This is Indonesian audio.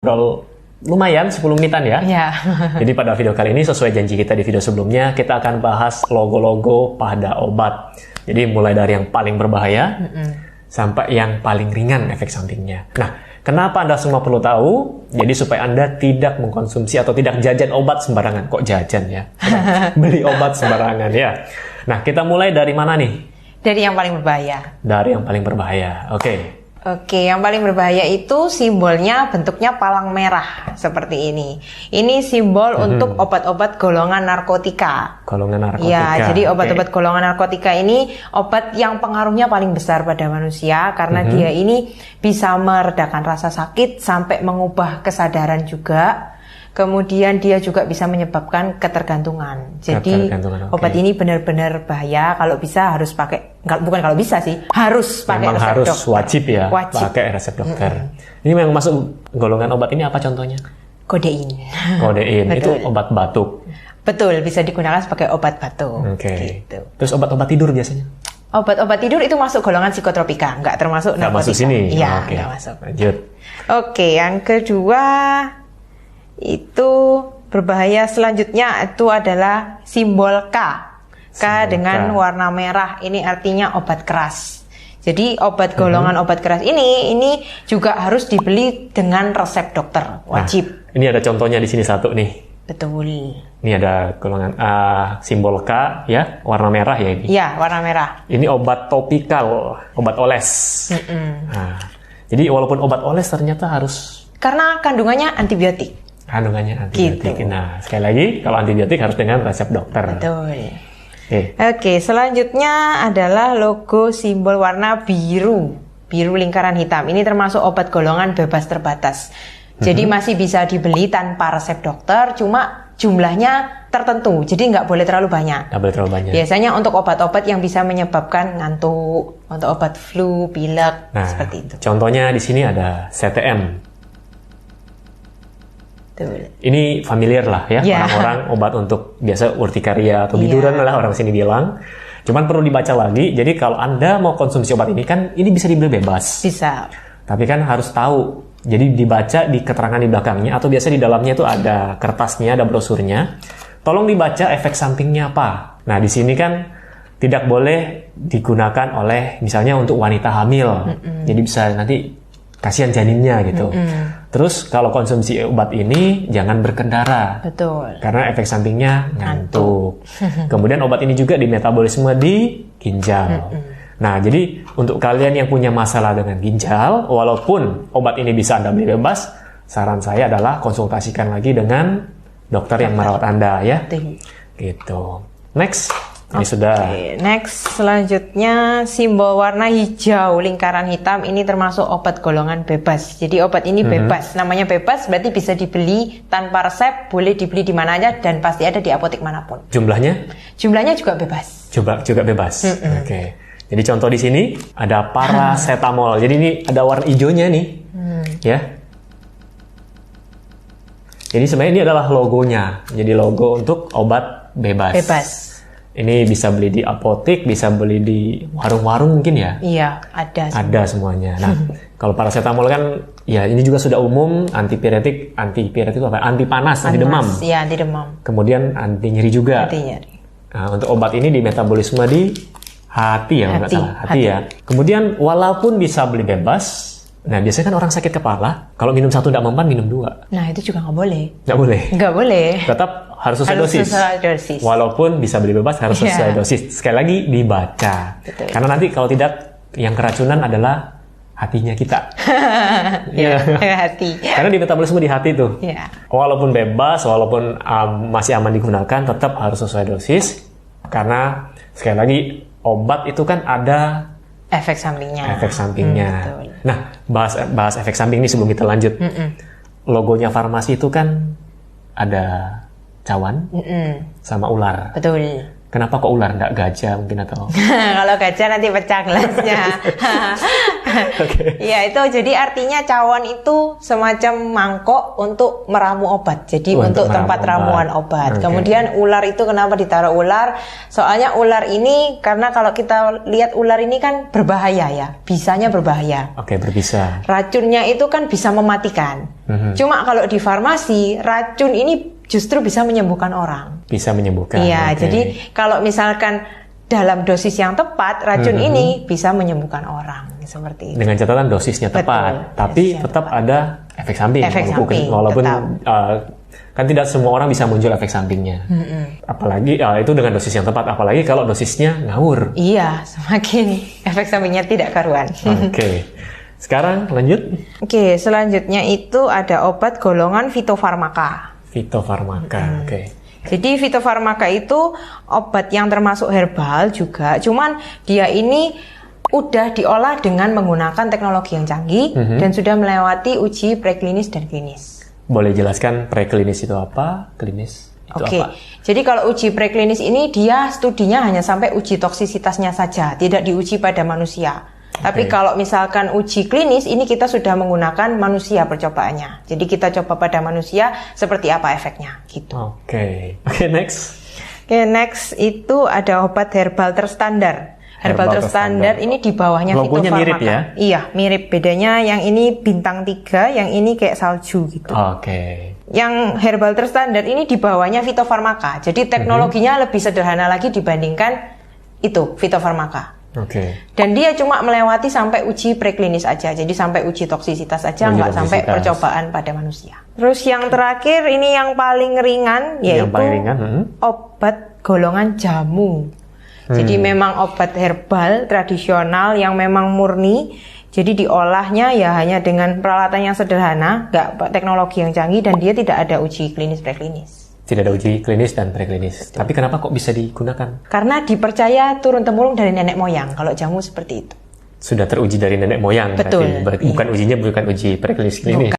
ngobrol lumayan 10 menitan ya. Iya. Jadi pada video kali ini sesuai janji kita di video sebelumnya, kita akan bahas logo-logo pada obat. Jadi mulai dari yang paling berbahaya sampai yang paling ringan efek sampingnya. Nah, kenapa Anda semua perlu tahu? Jadi supaya Anda tidak mengkonsumsi atau tidak jajan obat sembarangan. Kok jajan ya? Beli obat sembarangan ya. Nah, kita mulai dari mana nih? Dari yang paling berbahaya. Dari yang paling berbahaya. Oke, yang paling berbahaya itu simbolnya bentuknya palang merah seperti ini. Ini simbol untuk obat-obat golongan narkotika. Golongan narkotika. Ya, jadi obat-obat golongan narkotika ini obat yang pengaruhnya paling besar pada manusia karena dia ini bisa meredakan rasa sakit sampai mengubah kesadaran juga. Kemudian dia juga bisa menyebabkan ketergantungan. Jadi obat ini benar-benar bahaya. Kalau bisa harus pakai, bukan kalau bisa sih, harus pakai resep harus dokter. Wajib ya, pakai resep dokter. Ini yang masuk golongan obat ini apa contohnya? Kodein. Kodein itu obat batuk. Betul, bisa digunakan sebagai obat batuk. Gitu. Terus obat-obat tidur biasanya? Obat-obat tidur itu masuk golongan psikotropika, nggak termasuk narkotika. Nggak masuk sini? Iya, nggak masuk. Lanjut. Oke, yang kedua itu berbahaya selanjutnya itu adalah simbol K. K dengan warna merah, ini artinya obat keras. Jadi obat golongan obat keras ini juga harus dibeli dengan resep dokter, wajib. Nah, ini ada contohnya di sini satu nih. Betul. Ini ada golongan simbol K ya, warna merah ya ini. Iya, warna merah. Ini obat topikal, obat oles. Nah, jadi walaupun obat oles ternyata harus karena kandungannya antibiotik. Kandungannya antibiotik. Gitu. Nah, sekali lagi kalau antibiotik harus dengan resep dokter. Betul. Oke, selanjutnya adalah logo simbol warna biru lingkaran hitam. Ini termasuk obat golongan bebas terbatas. Jadi masih bisa dibeli tanpa resep dokter, cuma jumlahnya tertentu. Jadi nggak boleh terlalu banyak. Nggak boleh terlalu banyak. Biasanya untuk obat-obat yang bisa menyebabkan ngantuk, untuk obat flu, pilek, seperti itu. Contohnya di sini ada CTM. Betul. Ini familiar lah ya, orang-orang obat untuk biasa urtikaria atau biduran lah orang sini bilang. Cuman perlu dibaca lagi, jadi kalau Anda mau konsumsi obat ini kan ini bisa dibeli bebas. Bisa. Tapi kan harus tahu, jadi dibaca di keterangan di belakangnya atau biasa di dalamnya itu ada kertasnya, ada brosurnya. Tolong dibaca efek sampingnya apa. Nah di sini kan tidak boleh digunakan oleh misalnya untuk wanita hamil. Jadi bisa nanti kasihan janinnya gitu. Terus kalau konsumsi obat ini jangan berkendara. Betul. Karena efek sampingnya ngantuk. Kemudian obat ini juga di metabolisme di ginjal. Nah, jadi untuk kalian yang punya masalah dengan ginjal, walaupun obat ini bisa Anda beli bebas, saran saya adalah konsultasikan lagi dengan dokter yang merawat Anda ya. Gitu. Next. Ini sudah. Next, selanjutnya simbol warna hijau lingkaran hitam ini termasuk obat golongan bebas. Jadi obat ini bebas, namanya bebas berarti bisa dibeli tanpa resep, boleh dibeli di mana aja dan pasti ada di apotek manapun. Jumlahnya? Jumlahnya juga bebas. Juga bebas. Oke. Jadi contoh di sini ada paracetamol. Jadi ini ada warna hijaunya nih, ya. Jadi sebenarnya ini adalah logonya. Jadi logo untuk obat bebas. Bebas. Ini bisa beli di apotek, bisa beli di warung-warung mungkin ya? Iya, ada. Ada semuanya. Nah, kalau paracetamol kan, ya ini juga sudah umum, antipiretik itu apa? Anti panas, anti demam. Iya, anti demam. Kemudian anti nyeri juga. Anti nyeri. Nah, untuk obat ini di metabolisme di hati ya, nggak salah. Hati ya. Kemudian walaupun bisa beli bebas, nah biasanya kan orang sakit kepala, kalau minum satu tidak mempan, minum dua. Nah, itu juga nggak boleh. Nggak boleh? Nggak boleh. Tetap harus sesuai dosis. Walaupun bisa beli bebas harus sesuai dosis. Sekali lagi dibaca. Betul. Karena nanti kalau tidak, yang keracunan adalah hatinya kita. Hati. Karena di metabolisme di hati tuh. Ya. Walaupun bebas, walaupun masih aman digunakan, tetap harus sesuai dosis. Karena sekali lagi obat itu kan ada efek sampingnya. Betul. Nah, bahas efek samping ini sebelum kita lanjut. Logonya farmasi itu kan ada cawan sama ular. Betul. Kenapa kok ular, nggak gajah mungkin atau? Kalau gajah nanti pecah gelasnya. Oke. Ya itu jadi artinya cawan itu semacam mangkok untuk meramu obat. Jadi untuk tempat ramuan obat. Kemudian ular itu kenapa ditaruh ular? Soalnya ular ini karena kalau kita lihat ular ini kan berbahaya ya, bisanya berbahaya. Oke, berbisa. Racunnya itu kan bisa mematikan. Cuma kalau di farmasi racun ini justru bisa menyembuhkan orang. Bisa menyembuhkan. Iya, jadi kalau misalkan dalam dosis yang tepat, racun ini bisa menyembuhkan orang seperti itu. Dengan catatan dosisnya tepat, tapi tetap ada efek samping. Walaupun kan tidak semua orang bisa muncul efek sampingnya. Apalagi itu dengan dosis yang tepat, apalagi kalau dosisnya ngawur. Iya, semakin efek sampingnya tidak karuan. Oke. Sekarang lanjut. Oke, selanjutnya itu ada obat golongan fitofarmaka. Fitofarmaka, oke. Jadi fitofarmaka itu obat yang termasuk herbal juga, cuman dia ini udah diolah dengan menggunakan teknologi yang canggih dan sudah melewati uji preklinis dan klinis. Boleh jelaskan preklinis itu apa? Klinis itu apa? Jadi kalau uji preklinis ini dia studinya hanya sampai uji toksisitasnya saja, tidak diuji pada manusia. Tapi kalau misalkan uji klinis ini kita sudah menggunakan manusia percobaannya. Jadi kita coba pada manusia seperti apa efeknya gitu. Oke, next. Next itu ada obat herbal terstandar. Herbal terstandar ini di bawahnya logonya fitofarmaka. Mirip ya? Iya, mirip. Bedanya yang ini bintang 3, yang ini kayak salju gitu. Yang herbal terstandar ini di bawahnya fitofarmaka. Jadi teknologinya lebih sederhana lagi dibandingkan itu fitofarmaka. Dan dia cuma melewati sampai uji preklinis aja, jadi sampai uji toksisitas aja, nggak sampai percobaan pada manusia. Terus yang terakhir ini yang paling ringan, yaitu obat golongan jamu. Jadi memang obat herbal tradisional yang memang murni, jadi diolahnya ya hanya dengan peralatan yang sederhana, nggak teknologi yang canggih, dan dia tidak ada uji klinis preklinis. Tidak ada uji klinis dan preklinis. Tapi kenapa kok bisa digunakan? Karena dipercaya turun-temurun dari nenek moyang. Kalau jamu seperti itu. Sudah teruji dari nenek moyang. Betul. Berarti bukan ujinya bukan uji preklinis klinis.